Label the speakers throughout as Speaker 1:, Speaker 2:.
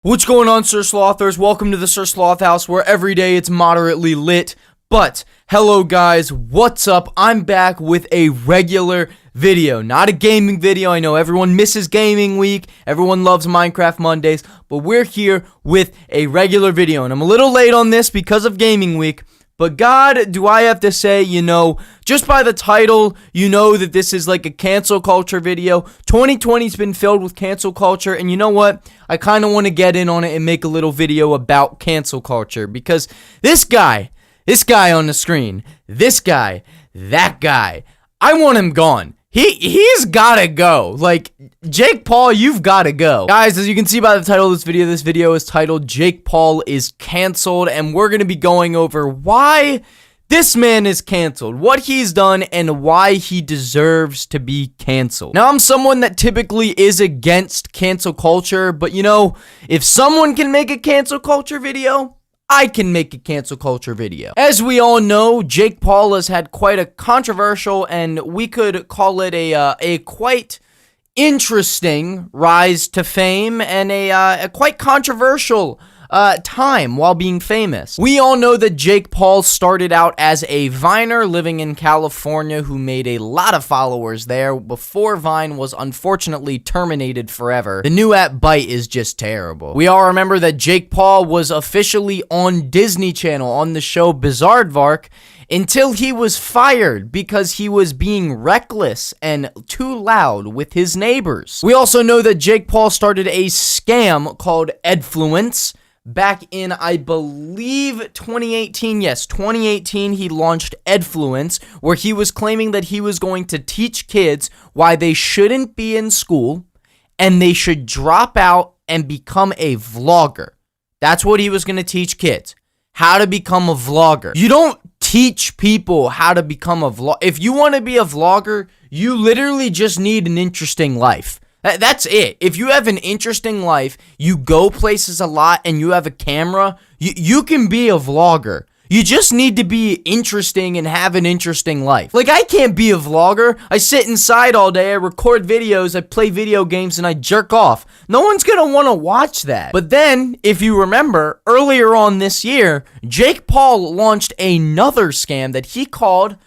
Speaker 1: What's going on, Sir Slothers? Welcome to the Sir Sloth House, where every day it's moderately lit. But, hello guys, what's up? I'm back with a regular video, not a gaming video. I know everyone misses gaming week, everyone loves Minecraft Mondays, but we're here with a regular video. And I'm a little late on this because of gaming week. But God, do I have to say, just by the title, that this is like a cancel culture video. 2020's been filled with cancel culture, and you know what? I kind of want to get in on it and make a little video about cancel culture, because this guy on the screen, that guy, I want him gone. He's gotta go. Like, Jake Paul, you've gotta go. Guys, as you can see by the title of this video is titled Jake Paul is Canceled, and we're gonna be going over why this man is canceled, what he's done, and why he deserves to be canceled. Now, I'm someone that typically is against cancel culture, but if someone can make a cancel culture video, I can make a cancel culture video. As we all know, Jake Paul has had quite a controversial, and we could call it a quite interesting rise to fame, and a quite controversial time while being famous. We all know that Jake Paul started out as a Viner living in California who made a lot of followers there before Vine was unfortunately terminated forever. The new app Byte is just terrible. We all remember that Jake Paul was officially on Disney Channel on the show Bizaardvark until he was fired because he was being reckless and too loud with his neighbors. We also know that Jake Paul started a scam called Edfluence. Back in, I believe, 2018, yes, 2018, he launched Edfluence, where he was claiming that he was going to teach kids why they shouldn't be in school, and they should drop out and become a vlogger. That's what he was going to teach kids, how to become a vlogger. You don't teach people how to become a vlogger. If you want to be a vlogger, you literally just need an interesting life. That's it. If you have an interesting life, you go places a lot, and you have a camera, you can be a vlogger. You just need to be interesting and have an interesting life. Like, I can't be a vlogger. I sit inside all day, I record videos, I play video games, and I jerk off. No one's gonna want to watch that. But then, if you remember, earlier on this year, Jake Paul launched another scam that he called...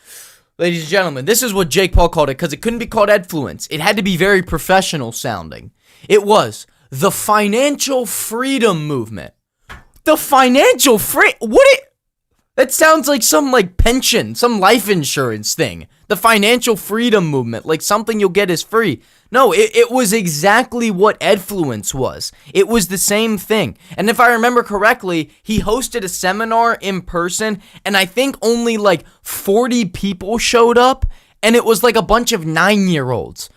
Speaker 1: Ladies and gentlemen, this is what Jake Paul called it, because it couldn't be called Edfluence. It had to be very professional sounding. It was the financial freedom movement. The financial that sounds like some pension, some life insurance thing. The financial freedom movement, like something you'll get is free. No, it was exactly what Edfluence was. It was the same thing. And if I remember correctly, he hosted a seminar in person, and I think only 40 people showed up, and it was like a bunch of 9-year-olds.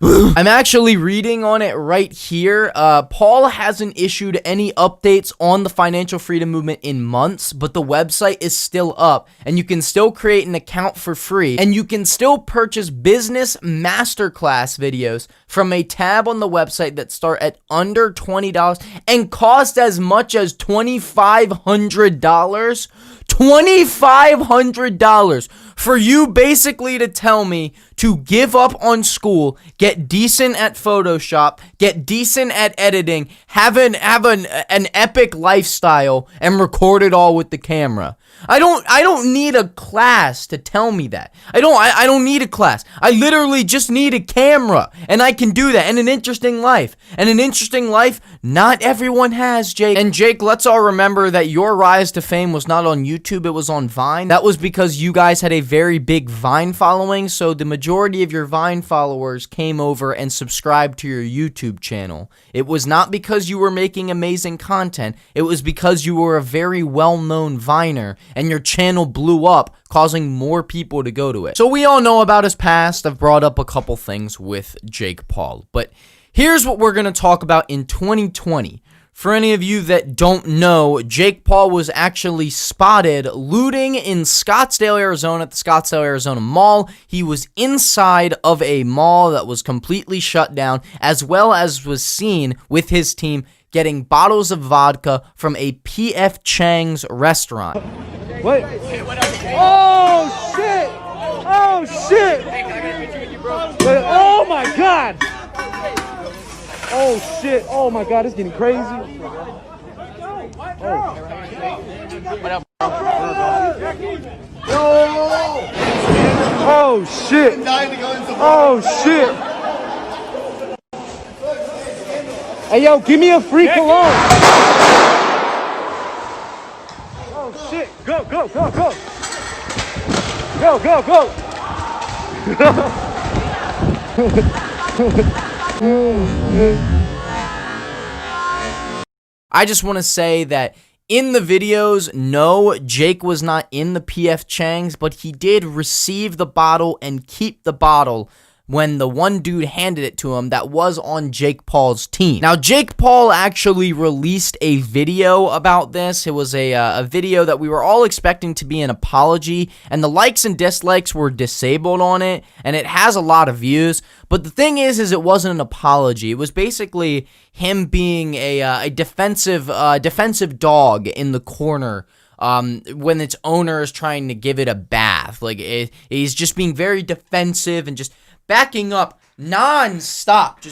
Speaker 1: I'm actually reading on it right here. Paul hasn't issued any updates on the financial freedom movement in months, but the website is still up, and you can still create an account for free, and you can still purchase business masterclass videos from a tab on the website that start at under $20 and cost as much as $2,500. $2,500 for you basically to tell me to give up on school, get decent at Photoshop, get decent at editing, have an epic lifestyle, and record it all with the camera. I don't need a class to tell me that. I don't need a class. I literally just need a camera, and I can do that, and an interesting life. And an interesting life not everyone has, Jake. And Jake, let's all remember that your rise to fame was not on YouTube, it was on Vine. That was because you guys had a very big Vine following, so the majority of your Vine followers came over and subscribed to your YouTube channel. It was not because you were making amazing content, it was because you were a very well-known Viner, and your channel blew up, causing more people to go to it. So we all know about his past. I've brought up a couple things with Jake Paul, but here's what we're going to talk about in 2020. For any of you that don't know, Jake Paul was actually spotted looting in Scottsdale, Arizona at the Scottsdale, Arizona Mall. He was inside of a mall that was completely shut down, as well as was seen with his team getting bottles of vodka from a P.F. Chang's restaurant.
Speaker 2: What? Oh, shit! Oh, shit! Oh, my God! Oh shit. Oh my god, it's getting crazy. Oh shit. Oh shit. Hey yo, give me a free cologne. Oh shit. Go, go, go, go. Go, go, go.
Speaker 1: I just want to say that in the videos, no, Jake was not in the PF Chang's, but he did receive the bottle and keep the bottle when the one dude handed it to him that was on Jake Paul's team. Now, Jake Paul actually released a video about this. It was a video that we were all expecting to be an apology, and the likes and dislikes were disabled on it, and it has a lot of views. But the thing is it wasn't an apology. It was basically him being a defensive dog in the corner when its owner is trying to give it a bath. Like, he's just being very defensive and just backing up non-stop, and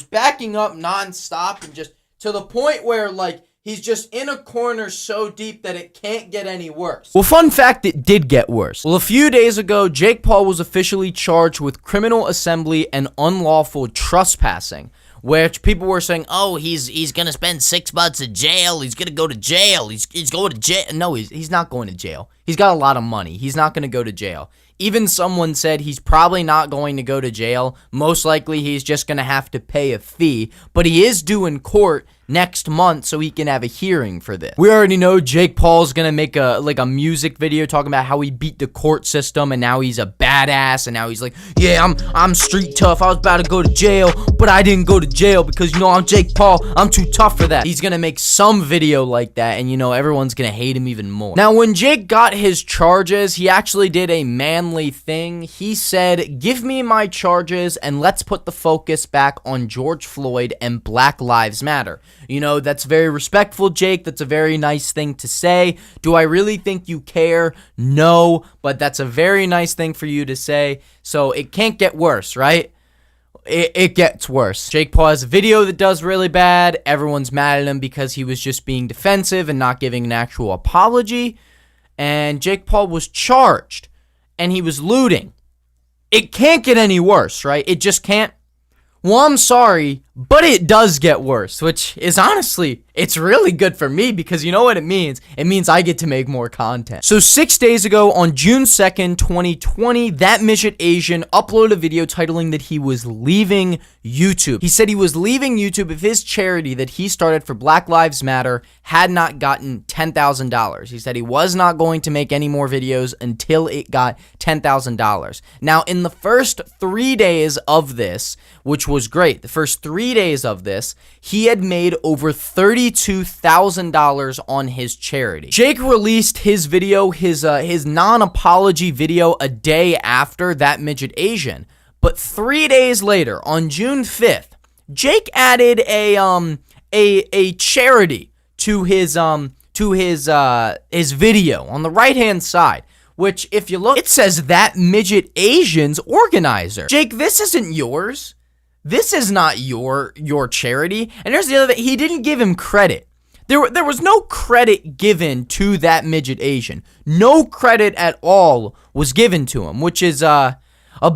Speaker 1: just to the point where, like, he's just in a corner so deep that it can't get any worse. Well, fun fact, it did get worse. Well, a few days ago, Jake Paul was officially charged with criminal assembly and unlawful trespassing, which people were saying, oh, he's gonna spend 6 months in jail, he's gonna go to jail, he's going to jail. No, he's not going to jail. He's got a lot of money. He's not gonna go to jail. Even someone said he's probably not going to go to jail. Most likely he's just going to have to pay a fee. But he is due in court next month so he can have a hearing for this. We already know Jake Paul's going to make a music video talking about how he beat the court system and now he's a badass and now he's like, yeah, I'm street tough. I was about to go to jail, but I didn't go to jail because, I'm Jake Paul. I'm too tough for that. He's going to make some video like that and, everyone's going to hate him even more. Now, when Jake got his charges, he actually did a manly thing. He said, give me my charges and let's put the focus back on George Floyd and Black Lives Matter. That's very respectful, Jake. That's a very nice thing to say. Do I really think you care? No, but that's a very nice thing for you to say. So it can't get worse, right? It gets worse. Jake Paul has a video that does really bad. Everyone's mad at him because he was just being defensive and not giving an actual apology. And Jake Paul was charged. And he was looting. It can't get any worse, right? It just can't. Well, I'm sorry, but it does get worse, which is honestly, it's really good for me because you know what it means? It means I get to make more content. So 6 days ago on June 2nd, 2020, that midget Asian uploaded a video titling that he was leaving YouTube. He said he was leaving YouTube if his charity that he started for Black Lives Matter had not gotten $10,000. He said he was not going to make any more videos until it got $10,000. Now, in the first 3 days of this, which was great, the first 3 days of this, he had made over $32,000 on his charity. Jake released his video, his non-apology video a day after that midget Asian, but 3 days later, on June 5th, Jake added a charity to his video on the right-hand side, which if you look, it says that midget Asian's organizer. Jake, this isn't yours. This is not your charity. And here's the other thing. He didn't give him credit. There was no credit given to that midget Asian. No credit at all was given to him, which is a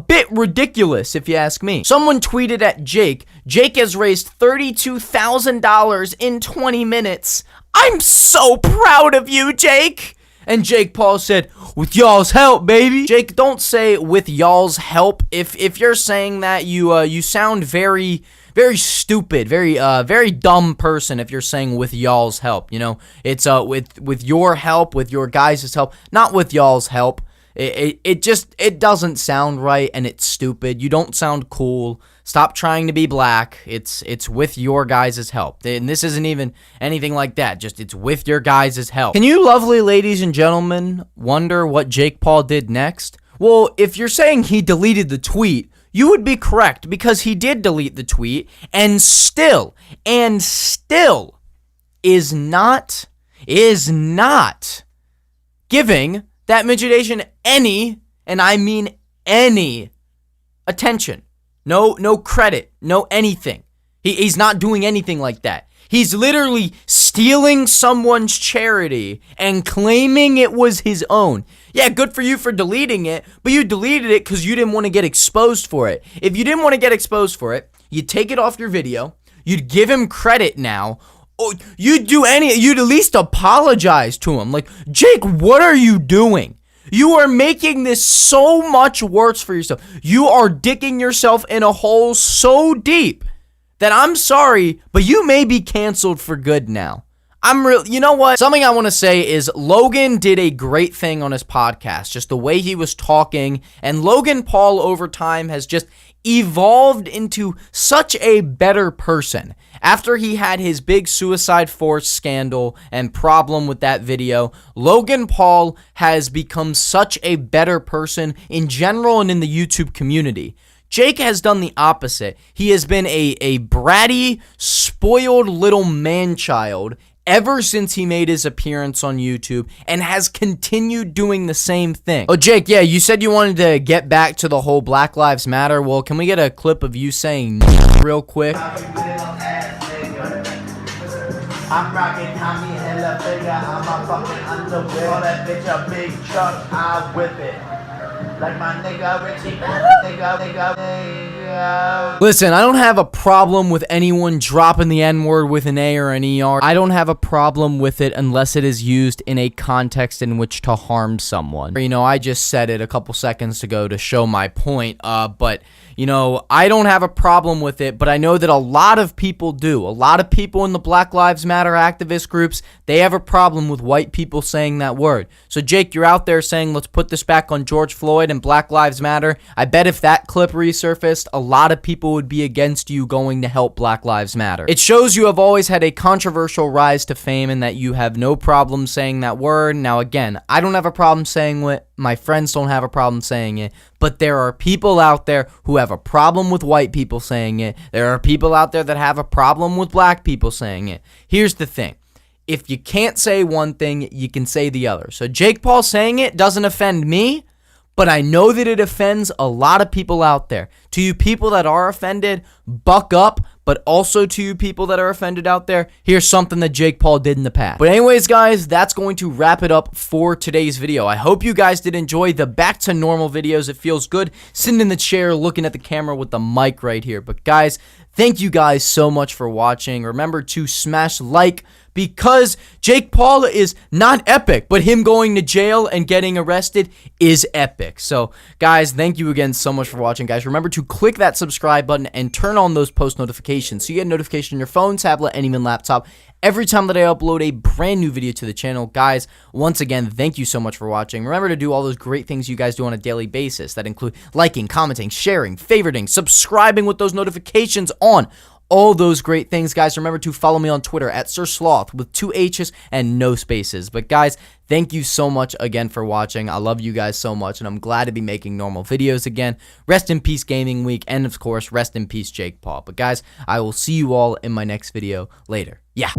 Speaker 1: bit ridiculous if you ask me. Someone tweeted at Jake, Jake has raised $32,000 in 20 minutes. I'm so proud of you, Jake. And Jake Paul said, with y'all's help, baby. Jake, don't say with y'all's help. If you're saying that, you sound very, very stupid, very dumb person if you're saying with y'all's help. It's with your help, with your guys' help, not with y'all's help. It doesn't sound right and it's stupid. You don't sound cool. Stop trying to be black. It's with your guys' help. And this isn't even anything like that. Just it's with your guys' help. Can you lovely ladies and gentlemen wonder what Jake Paul did next? Well, if you're saying he deleted the tweet, you would be correct because he did delete the tweet and still is not giving that midget Asian any, and I mean any, attention. No credit, no anything. He's not doing anything like that. He's literally stealing someone's charity and claiming it was his own. Yeah, good for you for deleting it, but you deleted it because you didn't want to get exposed for it. If you didn't want to get exposed for it, you'd take it off your video, you'd give him credit now, or you'd at least apologize to him. Like, Jake, what are you doing? You are making this so much worse for yourself. You are digging yourself in a hole so deep that I'm sorry, but you may be canceled for good now. You know what? Something I want to say is Logan did a great thing on his podcast, just the way he was talking, and Logan Paul over time has just evolved into such a better person. After he had his big Suicide Force scandal and problem with that video, Logan Paul has become such a better person in general and in the YouTube community. Jake has done the opposite. He has been a bratty, spoiled little man-child ever since he made his appearance on YouTube and has continued doing the same thing. Oh, Jake, yeah, you said you wanted to get back to the whole Black Lives Matter. Well, can we get a clip of you saying real quick?
Speaker 3: I'm rocking Tommy Hilfiger, I'm a fucking underwear. Call that bitch a big truck, I whip it. Like my nigga Richie, nigga.
Speaker 1: Listen, I don't have a problem with anyone dropping the N-word with an A or an ER. I don't have a problem with it unless it is used in a context in which to harm someone. You know, I just said it a couple seconds ago to show my point, but you know, I don't have a problem with it, but I know that a lot of people do. A lot of people in the Black Lives Matter activist groups, they have a problem with white people saying that word. So, Jake, you're out there saying, let's put this back on George Floyd and Black Lives Matter. I bet if that clip resurfaced, a lot of people would be against you going to help Black Lives Matter. It shows you have always had a controversial rise to fame and that you have no problem saying that word. Now, again, I don't have a problem saying it. My friends don't have a problem saying it. But there are people out there who have a problem with white people saying it. There are people out there that have a problem with black people saying it. Here's the thing. If you can't say one thing, you can say the other. So Jake Paul saying it doesn't offend me, but I know that it offends a lot of people out there. To you people that are offended, buck up. But also to you people that are offended out there, here's something that Jake Paul did in the past. But anyways, guys, that's going to wrap it up for today's video. I hope you guys did enjoy the back to normal videos. It feels good sitting in the chair looking at the camera with the mic right here. But guys, thank you guys so much for watching. Remember to smash like, because Jake Paul is not epic, but him going to jail and getting arrested is epic. So, guys, thank you again so much for watching, guys. Remember to click that subscribe button and turn on those post notifications so you get a notification on your phone, tablet, and even laptop every time that I upload a brand new video to the channel. Guys, once again, thank you so much for watching. Remember to do all those great things you guys do on a daily basis that include liking, commenting, sharing, favoriting, subscribing with those notifications on. All those great things, guys. Remember to follow me on Twitter at SirSloth with 2 H's and no spaces. But guys, thank you so much again for watching. I love you guys so much, and I'm glad to be making normal videos again. Rest in peace, Gaming Week, and of course, rest in peace, Jake Paul. But guys, I will see you all in my next video later. Yeah.